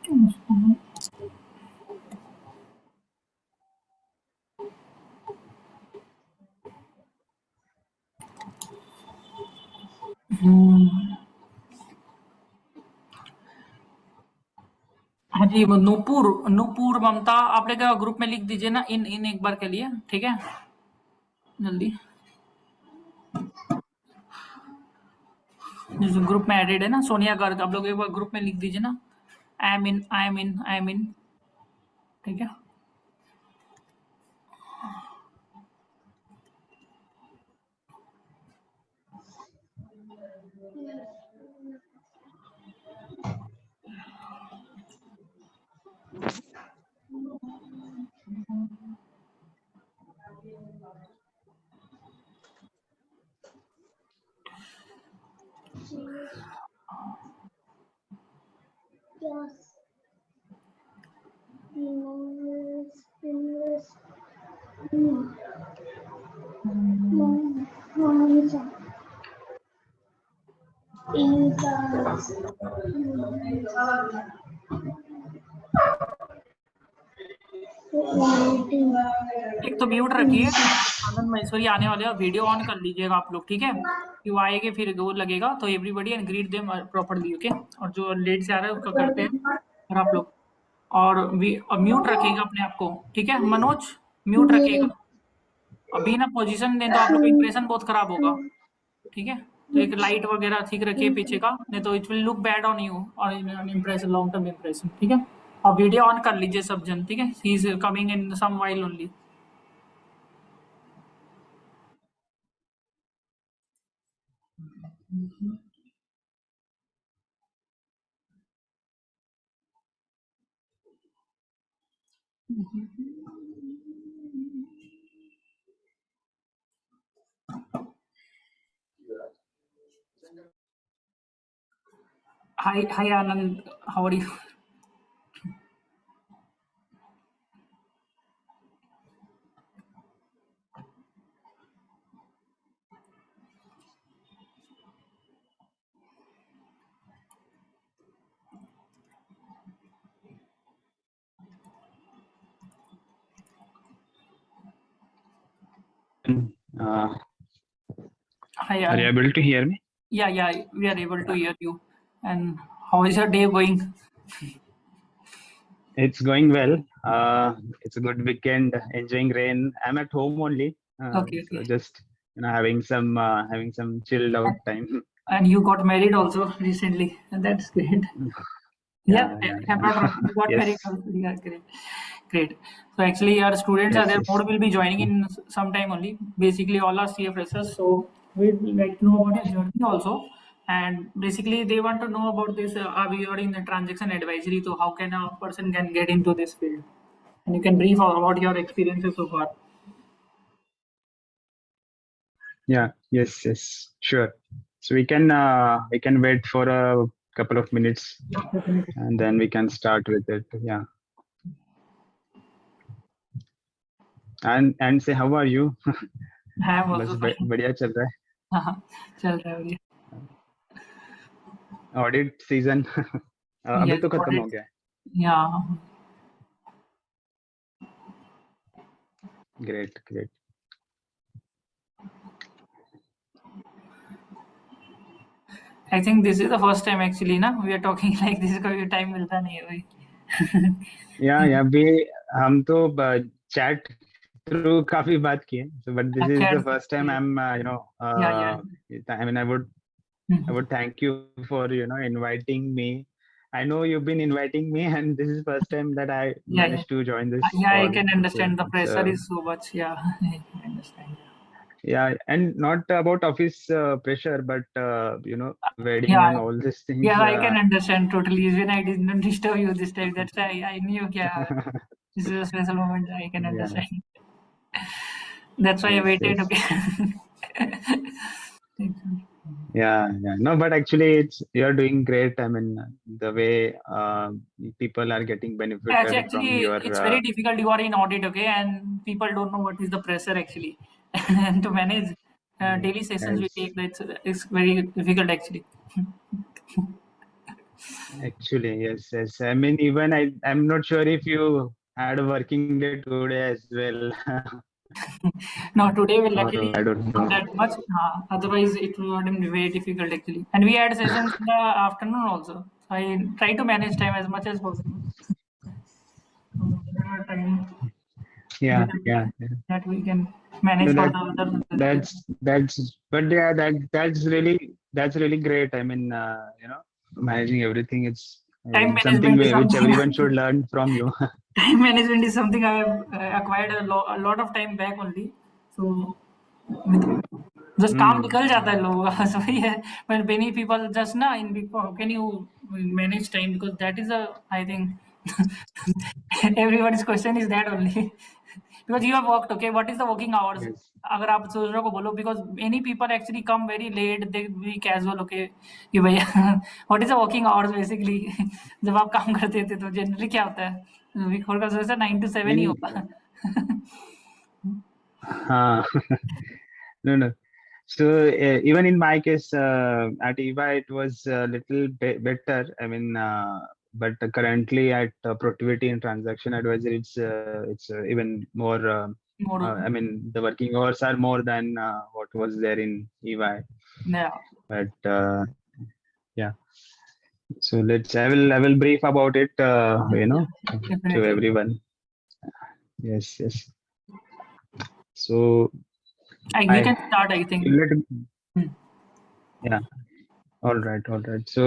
हाँ जी, वो नूपुर नूपुर ममता आप लोग ग्रुप में लिख दीजिए ना, इन इन एक बार के लिए, ठीक है, जल्दी। जो ग्रुप में एडेड है ना, सोनिया गर्ग, आप लोग एक बार ग्रुप में लिख दीजिए ना, I am in, I am in, I am in, ठीक है। एक तो म्यूट रखिए, आनंद महेश्वरी आने वाले हैं, वीडियो ऑन कर लीजिएगा आप लोग, ठीक है, कि वो आएंगे फिर वो लगेगा, तो everybody and greet them properly, okay. और जो लेट से आ रहा है उसका करते हैं और आप लोग, और म्यूट रखिएगा अपने आप को, ठीक है। मनोज म्यूट रखिएगा, अभी ना पोजीशन दें तो आप लोग का इंप्रेशन बहुत खराब होगा, ठीक है। तो एक लाइट वगैरह ठीक रखिए पीछे का, नहीं तो it will look bad on you और इम्प्रेशन, लॉन्ग टर्म इम्प्रेशन, ठीक है। और वीडियो ऑन कर लीजिए सब जन, ठीक है, he is coming in some while only. Hi Anand, how are you? Uh, Hi are you Anand. able to hear me? Yeah, we are able to hear you. And how is your day going? It's going well. It's a good weekend, enjoying rain. I'm at home only, Okay. so just having some chilled out time. And you got married also recently, and that's great. Yeah, Yeah. I'm not wrong. You got married Yes, also. Yeah, great. So actually, our students are there. yes. More will be joining in some time only. Basically, all are CA freshers. So we'd like to know about your journey also. And basically, they want to know about this. We are in the transaction advisory. So how can a person can get into this field? And you can brief about your experiences so far. Yeah, yes, sure. So we can wait for a couple of minutes, and then we can start with it. Yeah. And say, how are you? I am बस also fine. बढ़िया चल रहा हाँ, चल रहा है बढ़िया. है. ऑडिट सीजन अभी Yes, तो got खत्म it. हो गया है. Yeah. Great. I think this is the first time actually ना we are talking like this. कभी time मिलता नहीं है भाई. या भी हम तो चैट थ्रू काफी बात किए, so but this is the Chat. first time I'm Yeah. I mean I would thank you for inviting me. I know you've been inviting me, and this is first time that I Yeah. managed to join this Yeah, I call. can So understand. The it's pressure is so much. Yeah, I understand. yeah, and not about office pressure, but wedding Yeah, and all these things. yeah, I can understand totally. Even I didn't disturb you this time. That's why I knew. Yeah, this is a special moment. I can Yeah, understand. That's why I waited. yes. Okay. Yeah. No, but actually, you're doing great. I mean, the way people are getting benefited from Actually, your. it's very difficult. You are in audit, okay, and people don't know what is the pressure actually, and to manage daily sessions we Yes. take. It's very difficult actually. Actually, yes, yes. I mean, even I'm not sure if you had a working day today as well. No, today we Or luckily I don't know. not that much. Otherwise, it would have been very difficult actually. And we had sessions in the afternoon also. I try to manage time as much as possible. So there are time Yeah, yeah, yeah. that we can No, manage for the other. but yeah, that's really great. I mean, managing everything, it's Time something management is which something. everyone should learn from you. Time management is something I have acquired a lot of time back only. So just काम Hmm. निकल जाता है लोगों का so yeah, when many people just ना in big how can you manage time because that is a I think everybody's question is that only because you have worked okay what is the working hours Yes. अगर आप दूसरों को बोलो because many people actually come very late they be casual okay कि भैया what is the working hours basically जब आप काम करते थे तो generally क्या होता है वीक फोर का सोचा 9 to 7 ही In होगा no, no. So even in my case at EVA, it was a little better. I mean, but currently at Productivity and Transaction Advisory, it's even more. more I mean, the working hours are more than what was there in EVA. yeah But yeah, so I will brief about it. To definitely everyone. Yes, yes. So we I can start I think let Hmm. yeah. All right, all right. So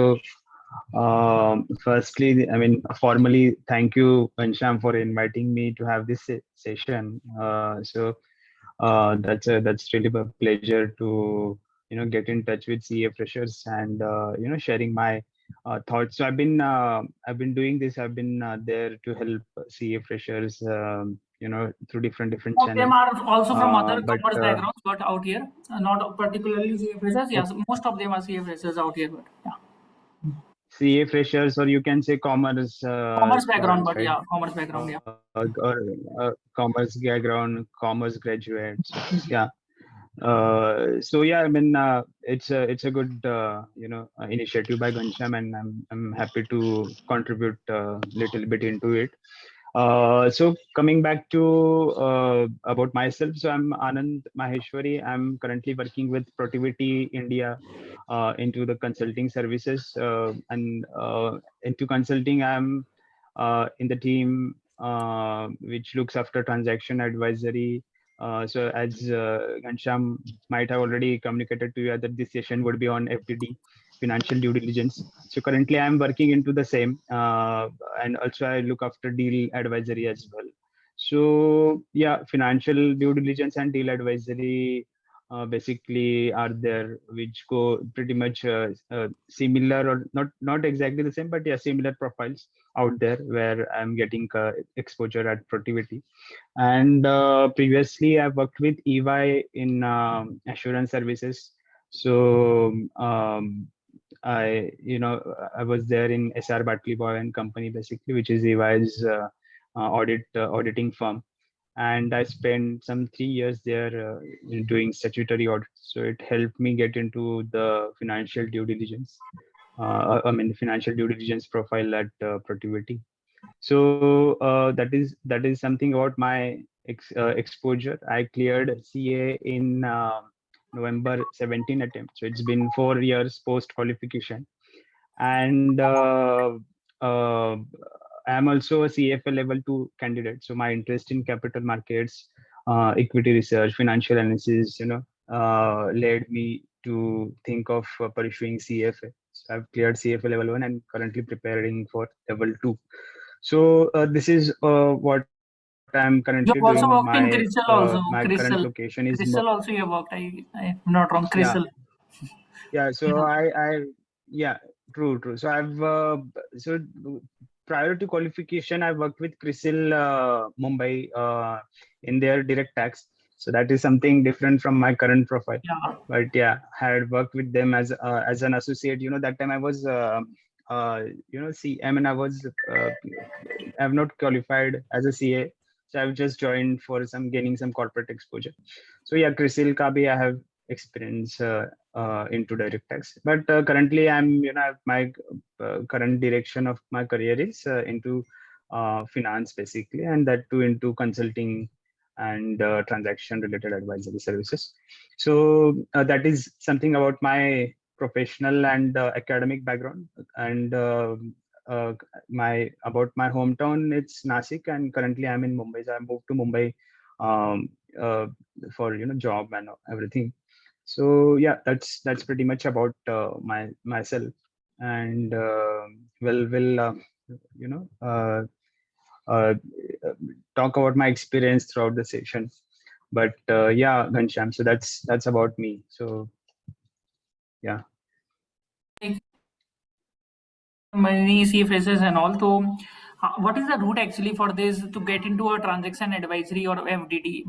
firstly, I mean, formally, thank you, Ghanshyam, for inviting me to have this session. That's really a pleasure to get in touch with CA freshers and sharing my thoughts. So I've been doing this. I've been there to help CA freshers, through different Some of them channels. are also from other But commerce backgrounds, but out here, not particularly CA freshers. Yes, most of them are CA freshers out here, but yeah, CA freshers, or you can say commerce commerce background, students, but right? yeah, commerce background, yeah. Or commerce background, commerce graduates. Yeah. So yeah, I mean, it's a good initiative by Ghanshyam, and I'm happy to contribute a little bit into it. So coming back to about myself, so I'm Anand Maheshwari. I'm currently working with Productivity India into the consulting services, and into consulting, I'm in the team which looks after transaction advisory. So as Ghanshyam might have already communicated to you that this session would be on FDD, financial due diligence. So currently I'm working into the same, and also I look after deal advisory as well. So yeah, financial due diligence and deal advisory basically are there, which go pretty much similar, or not exactly the same, but yeah, similar profiles out there where I'm getting exposure at Productivity. And previously I've worked with EY in assurance services. So I was there in SR Bartley Boy and Company, basically, which is EY's auditing firm. And I spent some 3 years there doing statutory audits. So it helped me get into the financial due diligence. I mean, financial due diligence profile at Productivity. So that is something about my exposure. I cleared CA in November 17 attempt. So it's been 4 years post qualification, and uh, I'm also a CFA level 2 candidate. So my interest in capital markets, equity research, financial analysis, led me to think of pursuing CFA. So I've cleared CFA level 1 and currently preparing for level 2. So this is what I'm currently doing. You have also worked in My Crystal current also, location is Crystal also you have worked. I'm not wrong, yeah, Crystal. yeah. So Yeah, yeah, true. So so prior to qualification, I worked with CRISIL Mumbai in their direct tax. So that is something different from my current profile. yeah, But yeah, I had worked with them as an associate. That time I was I mean, I've not qualified as a CA, so I've just joined for gaining some corporate exposure. So yeah, CRISIL ka bhi I have experience into direct tax, but currently I'm my current direction of my career is into finance basically, and that too into consulting and transaction related advisory services. So that is something about my professional and academic background. And about my hometown, it's Nasik, and currently I'm in Mumbai. So I moved to Mumbai um, for job and everything. So yeah, that's pretty much about myself. And we'll uh, talk about my experience throughout the session. But yeah, Ghanshyam, so that's about me. So yeah. Many CA phrases and all. So, what is the route actually for this to get into a transaction advisory or FDD?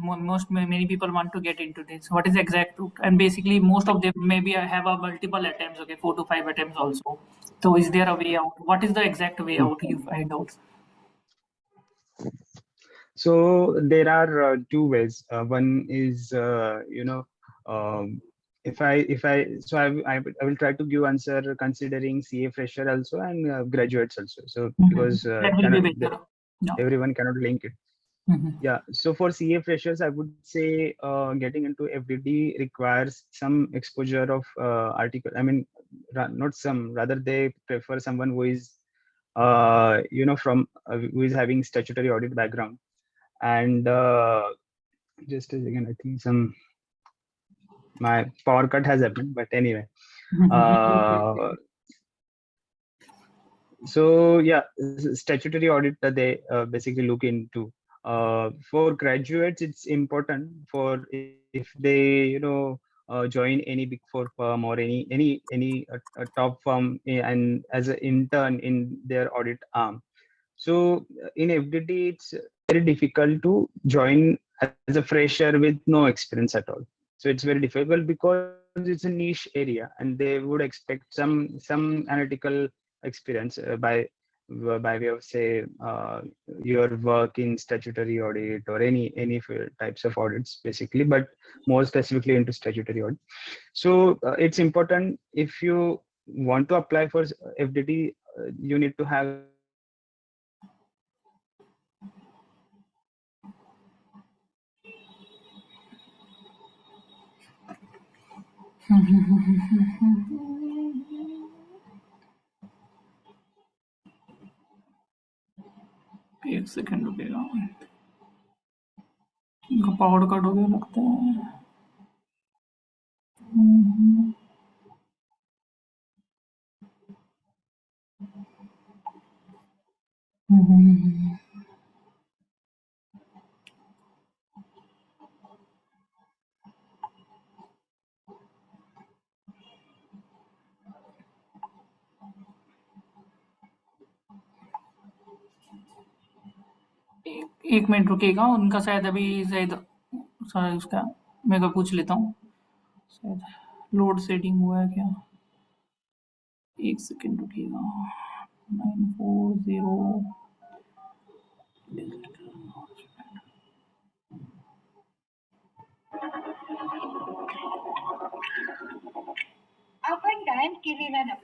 Many people want to get into this. What is the exact route? And basically, most of them maybe have a multiple attempts. Okay, 4 to 5 attempts also. So, is there a way out? What is the exact way out? You find out. So there are two ways. One is if I so I will try to give answer considering CA fresher also and graduates also. So because That will be better. No. everyone cannot link it. Yeah. So for CA freshers, I would say getting into FDD requires some exposure of article. I mean, not some. Rather, they prefer someone who is from who is having statutory audit background. And just a second, I think my power cut has happened, but anyway. So yeah, statutory audit that they basically look into. For graduates, it's important for if they join any big four firm or any top firm and as an intern in their audit arm. So in FDD, it's very difficult to join as a fresher with no experience at all. So it's very difficult because it's a niche area, and they would expect some analytical experience by way of say your work in statutory audit or any types of audits basically, but more specifically into statutory audit. So it's important if you want to apply for FDD, you need to have एक second रुकेगा, इनका power cut हो गया लगता है. एक minute रुकेगा, उनका शायद अभी शायद उसका मैं का पूछ लेता हूँ, शायद लोड सेटिंग हुआ है क्या. एक सेकंड रुकिएगा. 940 आपण डायल केलेला नंबर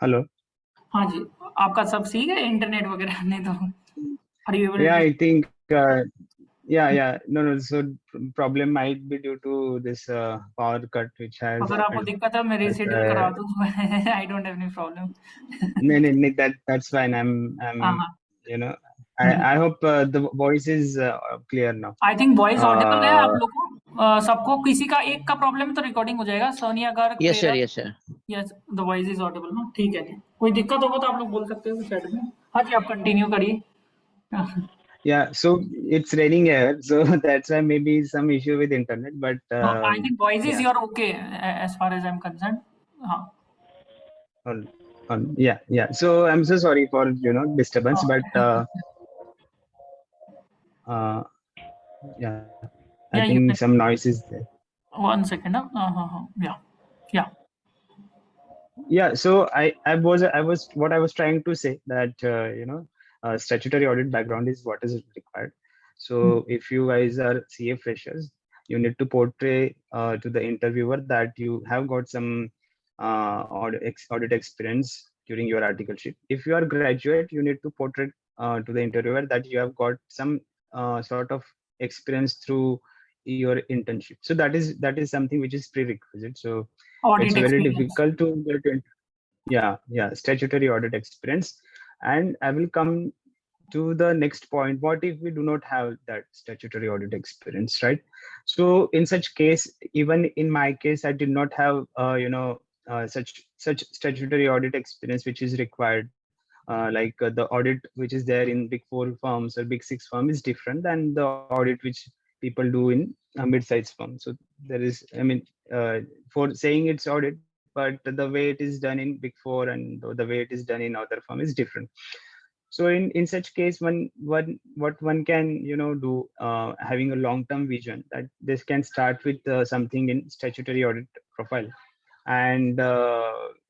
हेलो. हाँ जी, आपका सब ठीक है इंटरनेट वगैरह नहीं तो are you able Yeah, to... I think no, so problem might be due to this power cut which has अगर आपको happened. दिक्कत है मैं रीशेड्यूल करा दूं. I don't have any problem. No, that's fine. I'm you know I hope the voice is clear now. I think voice audible है आप लोग को, सबको. किसी का एक का प्रॉब्लम तो रिकॉर्डिंग हो जाएगा. Sonia Garg, yes sir, yes sir, yes, the voice is audible ना. ठीक है जी, कोई दिक्कत होगा तो आप लोग बोल सकते हो चैट में. हाँ जी, आप कंटिन्यू करिए. Yeah, so it's raining here, so that's why maybe some issue with internet, but I think voice is yeah. your okay as far as I'm concerned. हाँ. Yeah. So I'm so sorry for disturbance, but yeah, I Yeah, think some noise is there. 1 second. Yeah. Yeah, so I was what I was trying to say that statutory audit background is what is required. So if you guys are CA freshers, you need to portray to the interviewer that you have got some audit experience during your articleship. If you are graduate, you need to portray to the interviewer that you have got some sort of experience through your internship. So that is something which is prerequisite. So it's Audit very experience. difficult to get into, yeah, statutory audit experience. And I will come to the next point. What if we do not have that statutory audit experience, right? So in such case, even in my case, I did not have such statutory audit experience which is required. The audit which is there in big four firms or big six firm is different than the audit which people do in a mid-sized firm. So there is, for saying it's audit, but the way it is done in big four and the way it is done in other firm is different. So in such case, what one can do, having a long-term vision, that this can start with something in statutory audit profile, and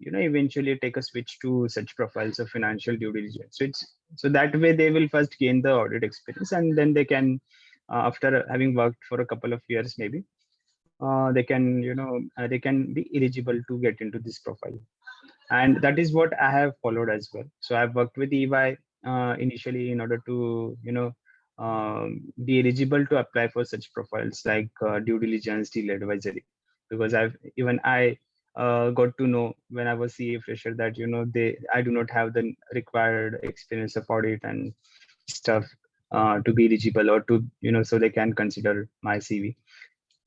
eventually take a switch to such profiles of financial due diligence. So that way they will first gain the audit experience, and then they can, after having worked for a couple of years maybe, they can be eligible to get into this profile. And that is what I have followed as well. So I've worked with EY initially in order to be eligible to apply for such profiles like due diligence, deal advisory, because I got to know when I was CA fresher that I do not have the required experience of audit and stuff to be eligible, or to so they can consider my CV.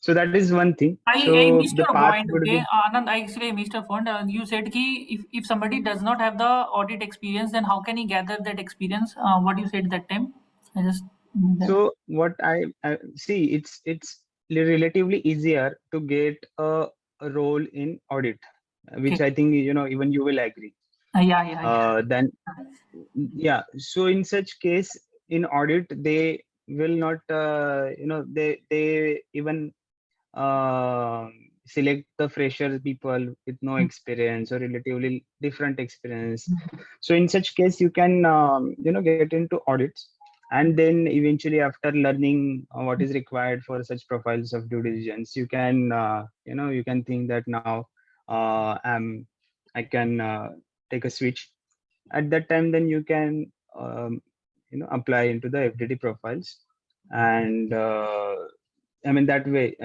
So that is one thing. I So missed the your path point, would okay? be, Anand, I actually missed a point. You said ki if somebody does not have the audit experience, then how can he gather that experience? What you said that time? I just missed that. so what I see, it's relatively easier to get a role in audit, which Okay. I think even you will agree. Yeah. Then yeah, so in such case, in audit they will not they even uh, select the fresher people with no experience or relatively different experience. So in such case, you can get into audits, and then eventually after learning what is required for such profiles of due diligence, you can you can think that now I can take a switch. At that time, then you can apply into the FDD profiles. And that way,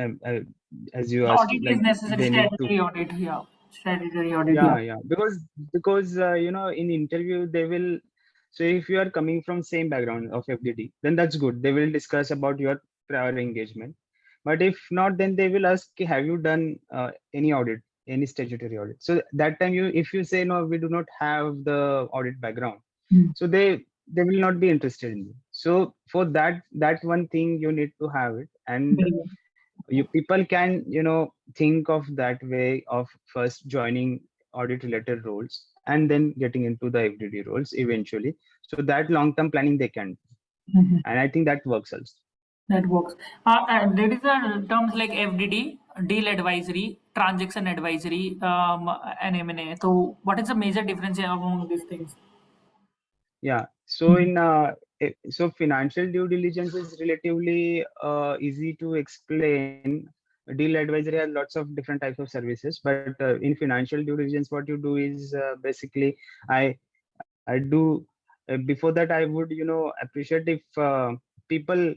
as you asked, Audit is like necessary. they need to, Statutory audit. Yeah. Statutory audit. Yeah. yeah, because in interview they will. So if you are coming from same background of FDD, then that's good. They will discuss about your prior engagement. But if not, then they will ask, "Okay, have you done any audit, any statutory audit?" So that time, if you say no, we do not have the audit background, so they will not be interested in you. So for that one thing, you need to have it. And Very good. you people can think of that way of first joining audit related roles and then getting into the FDD roles eventually. So that long term planning they can do. Mhm. And I think that works also. That works. There is a terms like FDD, deal advisory, transaction advisory, and M&A. So, what is the major difference among these things? Yeah, so so financial due diligence is relatively easy to explain. Deal advisory has lots of different types of services, but in financial due diligence, what you do is basically I I do. Before that, I would appreciate if people,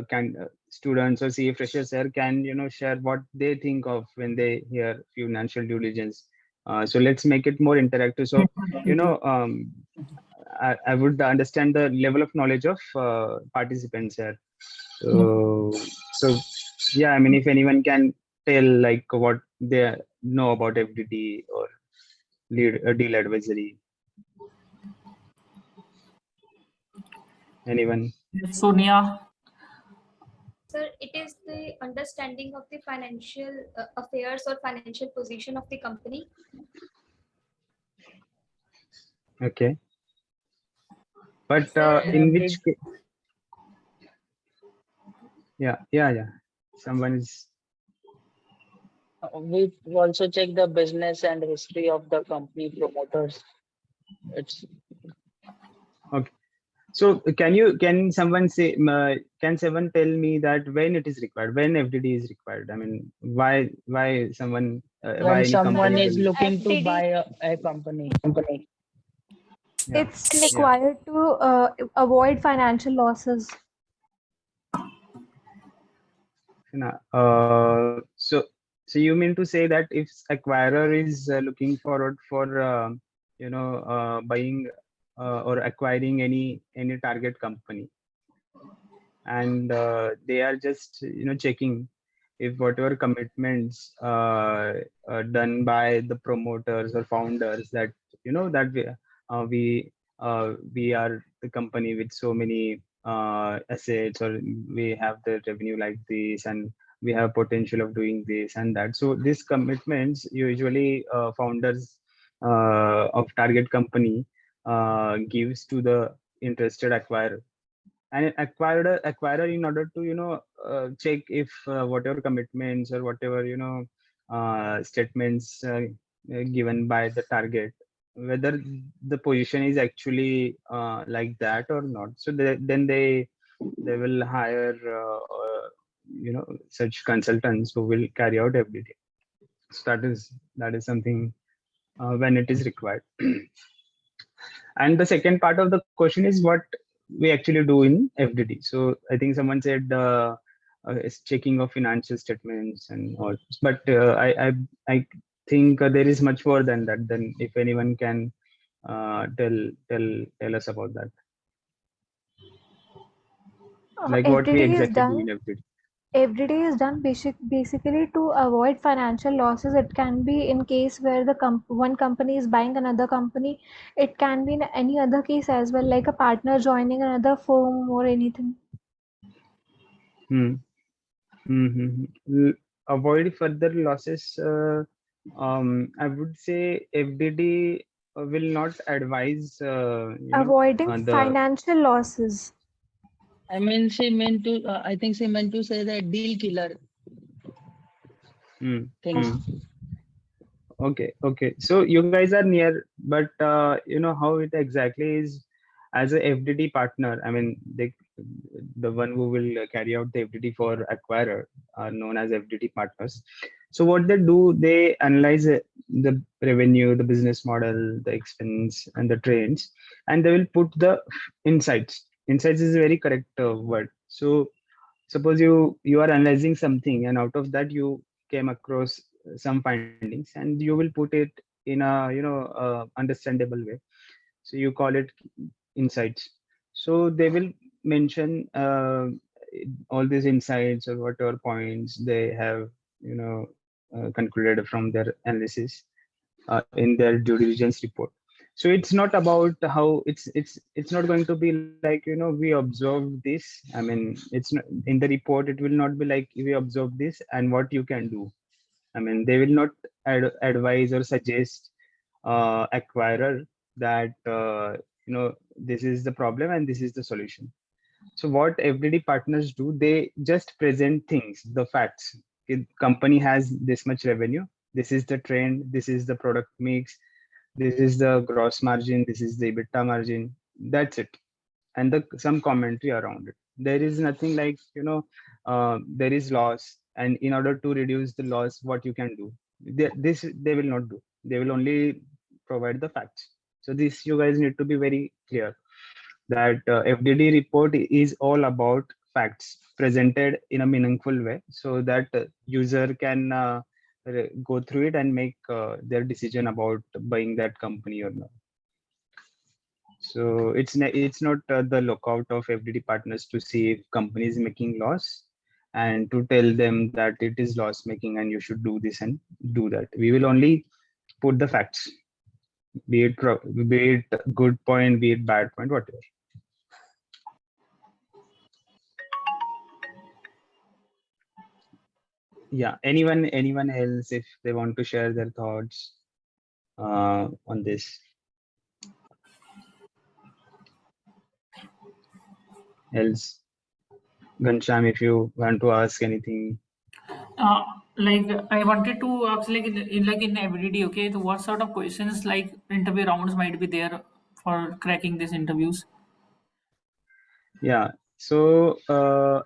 can students or CA freshers here can share what they think of when they hear financial due diligence. So let's make it more interactive. So I would understand the level of knowledge of participants here. So so yeah, if anyone can tell like what they know about FDD or deal advisory. Anyone? Sonia. Sir, it is the understanding of the financial affairs or financial position of the company. Okay. But Sir, in which case? Yeah. Someone is We also check the business and history of the company promoters. It's okay. So can someone say can someone tell me that when it is required, when FDD is required? I mean, why someone why when any someone company is will looking to FDD. buy a company. yeah It's yeah. required to avoid financial losses. So you mean to say that if acquirer is looking forward for buying or acquiring any target company, and they are just checking if whatever commitments done by the promoters or founders, that that we are the company with so many assets, or we have the revenue like this, and we have potential of doing this and that. So these commitments usually founders of target company gives to the interested acquirer, and an acquirer in order to check if whatever commitments or whatever statements given by the target, whether the position is actually like that or not. So then they will hire such consultants who will carry out FDD. So that is something when it is required. And the second part of the question is what we actually do in FDD. So I think someone said it's checking of financial statements and all, but I think there is much more than that. Then if anyone can tell us about that, like what we FDD is exactly do in done. FDD. FDD is done basically to avoid financial losses. It can be in case where the one company is buying another company. It can be in any other case as well, like a partner joining another firm or anything. Hmm. Avoid further losses. I would say FDD will not advise Avoiding the financial losses. I mean, she meant to. I think she meant to say that deal killer mm, things. okay. So you guys are near, but how it exactly is as a FDD partner. I mean, the one who will carry out the FDD for acquirer are known as FDD partners. So what they do, they analyze the revenue, the business model, the expense, and the trends, and they will put the insights. Insights is a very correct word. So suppose you are analyzing something, and out of that you came across some findings, and you will put it in a understandable way. So you call it insights. So they will mention all these insights or whatever points they have concluded from their analysis in their due diligence report. So it's not about how it's not going to be like we observed this. I mean, it's not in the report, it will not be like we observed this and what you can do. I mean, they will not advise or suggest acquirer that this is the problem and this is the solution. So what FDD partners do, they just present things, the facts. Company has this much revenue, this is the trend, this is the product mix, this is the gross margin, this is the EBITDA margin. That's it. And some commentary around it. There is nothing like there is loss, and in order to reduce the loss, what you can do. This they will not do. They will only provide the facts. So this you guys need to be very clear that FDD report is all about facts presented in a meaningful way, so that user can go through it and make their decision about buying that company or not. So it's not the lookout of FDD partners to see if company is making loss and to tell them that it is loss making and you should do this and do that. We will only put the facts, be it good point, be it bad point, whatever. Yeah, anyone else, if they want to share their thoughts on this. Else, Ghanshyam, if you want to ask anything. Like I wanted to ask, like in everyday, okay, so what sort of questions like interview rounds might be there for cracking these interviews? Yeah. So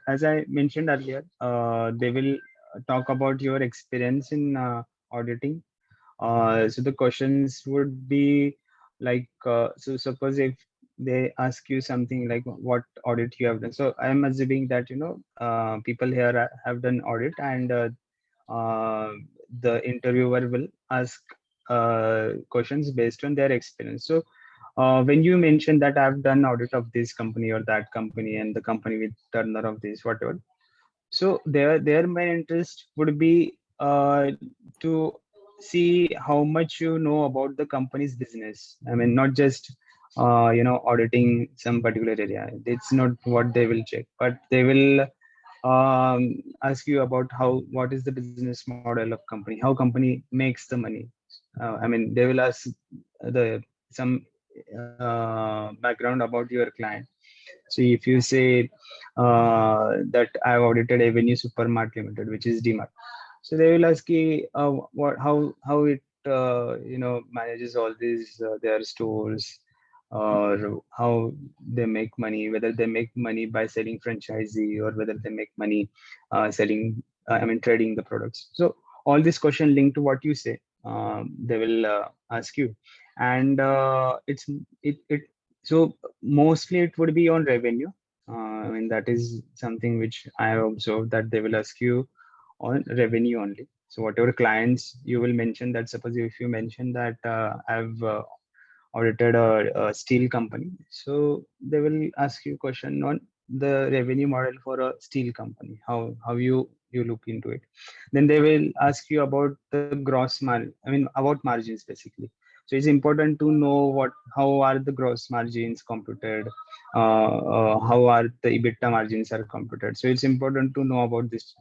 as I mentioned earlier, they will talk about your experience in auditing. So the questions would be like, so suppose if they ask you something like what audit you have done. So I'm assuming that, people here have done audit, and the interviewer will ask questions based on their experience. So when you mention that I've done audit of this company or that company and the company with turnover of this, whatever. So their main interest would be to see how much you know about the company's business. I mean, not just auditing some particular area. It's not what they will check, but they will ask you about what is the business model of company, how company makes the money. I mean, they will ask the some background about your client. So if you say that I've audited Avenue Supermart Limited, which is DMart, so they will ask you how it manages all these their stores, or how they make money, whether they make money by selling franchisee or whether they make money selling, trading the products. So all this question linked to what you say, they will ask you. And it so mostly it would be on revenue. I mean, that is something which I have observed, that they will ask you on revenue only. So whatever clients you will mention, that suppose if you mention that I've audited a steel company, so they will ask you question on the revenue model for a steel company, how you look into it. Then they will ask you about the gross margin, about margins basically. So it's important to know how are the gross margins computed, how are the EBITDA margins are computed. So it's important to know about this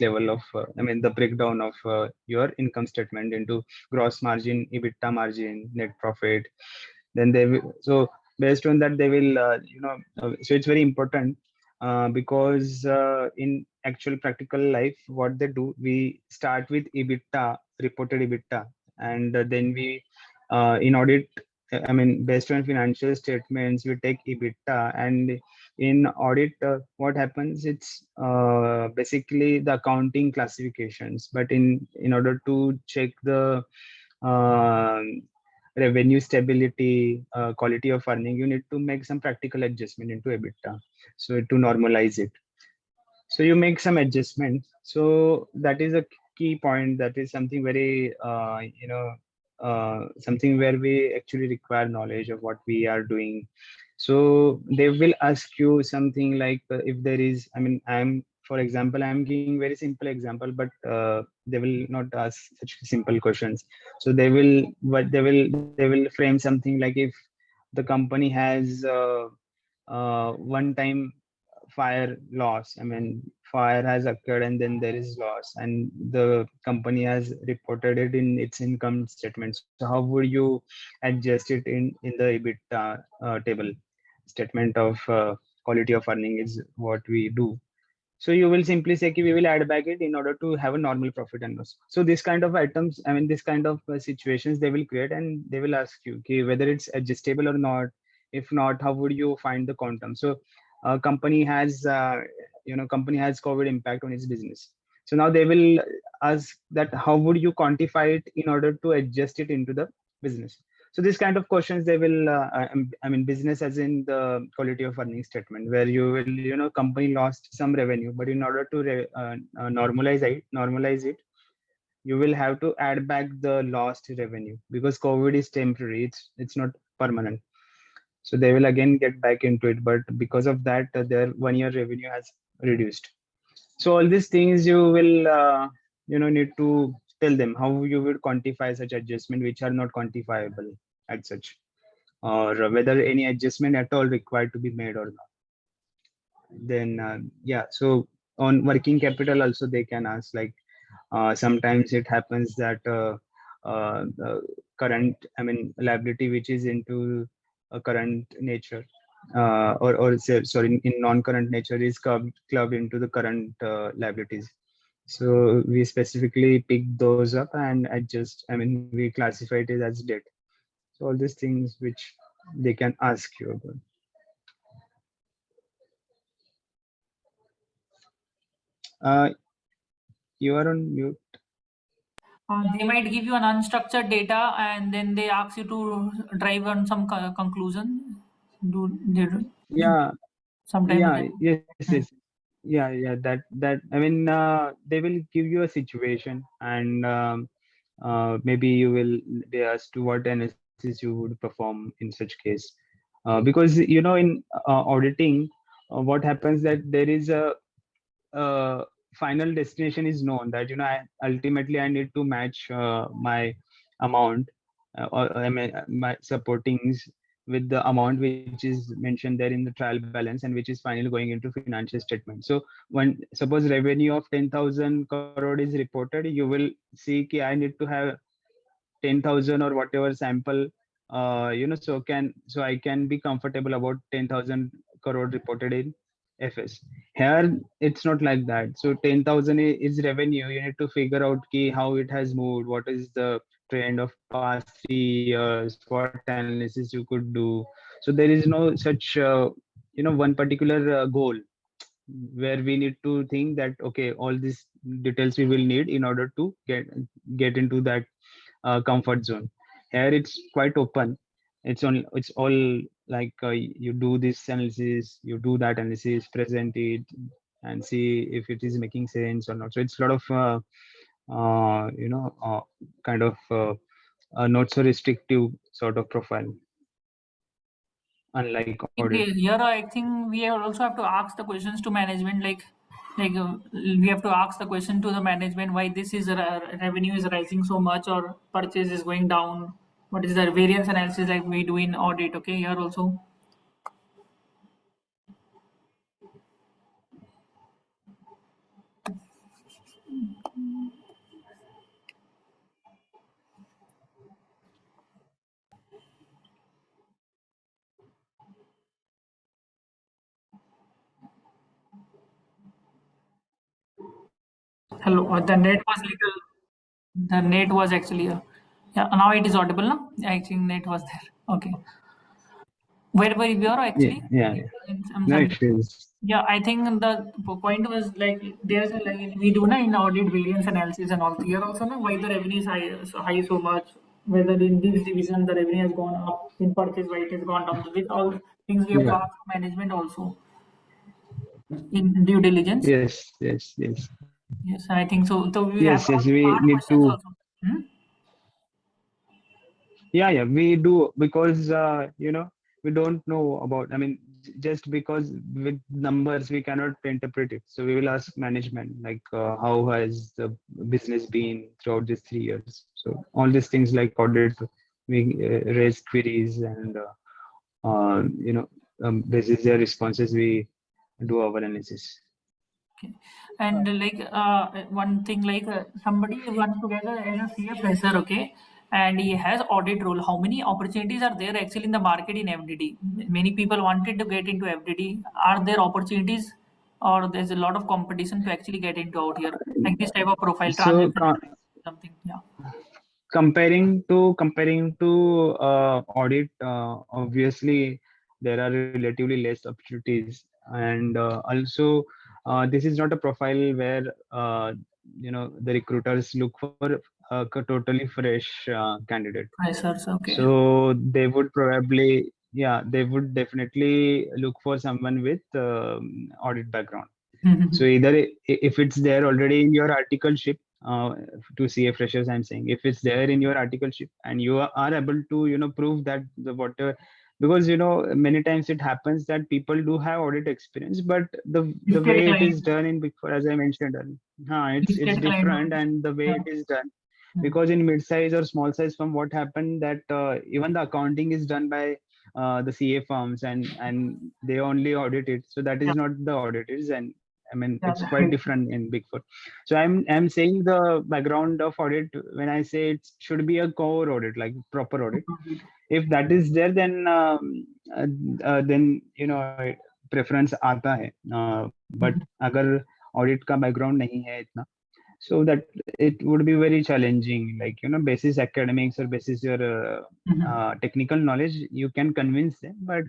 level of the breakdown of your income statement into gross margin, EBITDA margin, net profit. Then they will, so based on that they will so it's very important, because in actual practical life, what they do, we start with EBITDA, reported EBITDA, and then we in audit, based on financial statements, we take EBITDA. And in audit, what happens, it's basically the accounting classifications, but in order to check the uh, revenue stability, quality of earning, you need to make some practical adjustment into EBITDA, so to normalize it. So you make some adjustments. So that is a key point. That is something very something where we actually require knowledge of what we are doing. So they will ask you something like, if there is, for example, I'm giving very simple example, but they will not ask such simple questions. So they will frame something like, if the company has one time fire loss, fire has occurred and then there is loss, and the company has reported it in its income statement. So how would you adjust it in the EBITDA table? Statement of quality of earning is what we do. So you will simply say, we will add back it in order to have a normal profit and loss. So this kind of items, this kind of situations they will create, and they will ask you, okay, whether it's adjustable or not. If not, how would you find the quantum? So company has company has COVID impact on its business. So now they will ask that, how would you quantify it in order to adjust it into the business? So this kind of questions they will business as in the quality of earning statement, where you will company lost some revenue, but in order to normalize it, you will have to add back the lost revenue, because COVID is temporary, it's not permanent. So they will again get back into it, but because of that their 1 year revenue has reduced. So all these things you will need to tell them how you would quantify such adjustment which are not quantifiable as such, or whether any adjustment at all required to be made or not. Then so on working capital also they can ask, like sometimes it happens that the current liability which is into a current nature, or sorry, in non-current nature is clubbed into the current liabilities. So we specifically pick those up and adjust. I mean, we classify it as debt. So all these things which they can ask you about. You are on mute. They might give you an unstructured data and then they ask you to drive on some conclusion. Do they do? Yeah, Sometimes yeah, they, yes, yeah. That I mean, they will give you a situation, and maybe you will be asked to what analysis you would perform in such case, because in auditing, what happens that there is a final destination is known, that ultimately I need to match my amount, or I mean my supportings with the amount which is mentioned there in the trial balance, and which is finally going into financial statement. So when suppose revenue of 10,000 crore is reported, you will see ki I need to have 10,000 or whatever sample, so I can be comfortable about 10,000 crore reported in FS. Here it's not like that. So 10,000 is revenue. You need to figure out key how it has moved, what is the trend of past 3 years, what analysis you could do. So there is no such one particular goal where we need to think that okay, all these details we will need in order to get into that comfort zone. Here it's quite open. It's all like you do this analysis, you do that analysis, present it, and see if it is making sense or not. So it's a lot of kind of not so restrictive sort of profile, unlike audit. here I think we also have to ask the questions to management, we have to ask the question to the management why this is revenue is rising so much or purchase is going down. What is the variance analysis like we do in audit? Okay, here also. Hello, the net was little. The net was actually yeah. Now it is audible, now. I think net was there. Okay. Where were we are Yeah, actually? yeah, yeah. I'm No sorry. issues. Yeah, I think the point was like there's we do in audit variance analysis and all. Here also no why the revenue is high so much. Whether in this division the revenue has gone up, in purchase why it has gone down. So with all things we have to Yeah. ask management also in due diligence. Yes, yes, yes. Yes, I think so. So we have Yes, to yes. We ask need questions to. also. Hmm? Yeah, we do, because we don't know about. I mean, just because with numbers we cannot interpret it. So we will ask management like how has the business been throughout these 3 years. So all these things like audit, we raise queries, and basis their responses we do our analysis. Okay. And one thing somebody wants to get as a CA fresher, okay, and he has audit role. How many opportunities are there actually in the market in FDD? Many people wanted to get into FDD. Are there opportunities, or there's a lot of competition to actually get into out here, like this type of profile, So transaction something? Yeah. comparing to audit, obviously there are relatively less opportunities, and also this is not a profile where the recruiters look for a totally fresh candidate. Freshers, okay. So they would probably, yeah, they would definitely look for someone with audit background. So either if it's there already in your articleship, to CA freshers, I'm saying if it's there in your articleship and you are able to prove that the whatever, because many times it happens that people do have audit experience, but the Listed way it is client, done in Big Four, as I mentioned earlier, it's listed client. different, and the way Yeah. it is done, because in mid-size or small size firm, what happened that even the accounting is done by the CA firms, and they only audit it, so that is Yeah. not the auditors. And I mean, Yeah. it's quite different in Big Four. So I'm saying the background of audit, when I say it should be a core audit, like proper audit. If that is there, then preference आता है. But अगर audit का background नहीं है इतना, So that it would be very challenging, like, you know, basis academics or basis your technical knowledge, you can convince them, but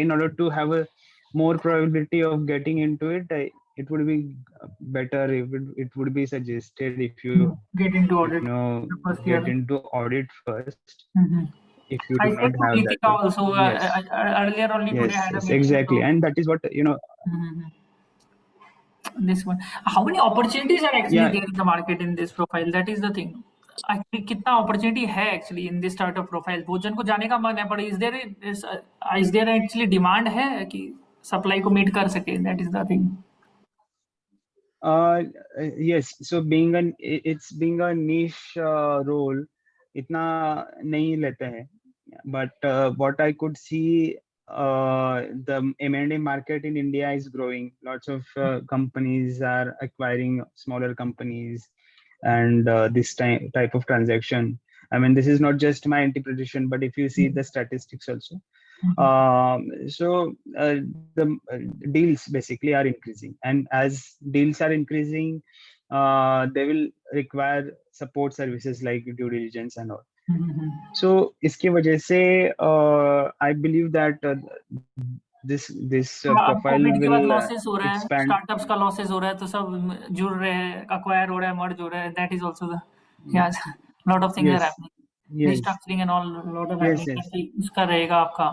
in order to have a more probability of getting into it, it would be better if it would be suggested if you Get into you audit know the first get year. into audit first, Mhm. if you I do said not to have that. Deepika also Yes, earlier only today I yes, had a yes, meeting. exactly, So and that is what, you know. this one, how many opportunities are actually Yeah, there in the market in this profile? That is the thing. Actually, कितना opportunity है actually in this startup profile? बहुत जन को जाने का मन है, but is there actually demand है कि supply को meet कर सके? That is the thing. yes, so it's being a niche role, itna nahi lete hain, but what I could see, the M&A market in India is growing. Lots of companies are acquiring smaller companies, and this type of transaction. I mean, this is not just my interpretation, but if you see the statistics also. So the deals basically are increasing, and as deals are increasing, they will require support services like due diligence and all. So इसकी वजह से I believe that this अब profile Covid के बाद will losses हो रहा है, expand. Startups का लॉसेस हो रहा है, तो सब जुड़ रहे हैं, अक्वायर हो रहा है, मर्ज हो रहा है. That is also the yes lot of things are Yes, happening, yes, restructuring and all lot of yes, happening. yes, काफी इसका रहेगा आपका,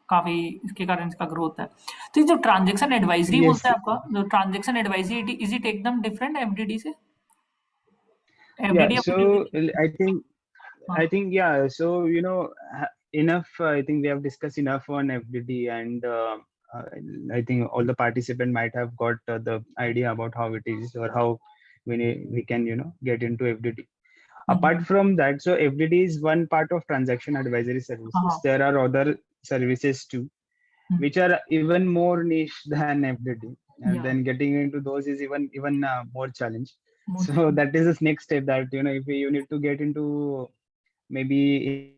काफी इसके कारण इसका ग्रोथ है. तो ये जो ट्रांजैक्शन एडवाइजरी yes. बोलते हैं आपका, जो ट्रांजैक्शन एडवाइजरी, इज इट एकदम डिफरेंट एफडीडी से? Yeah, FDD so I think हाँ, yeah. So, you know, enough. I think we have discussed enough on FDD, and I think all the participants might have got the idea about how it is, or how we can, you know, get into FDD. Apart from that, so FDD is one part of transaction advisory services. There are other services too, which are even more niche than FDD, and yeah, then getting into those is even more challenge. more So that is the next step, that, you know, if you need to get into maybe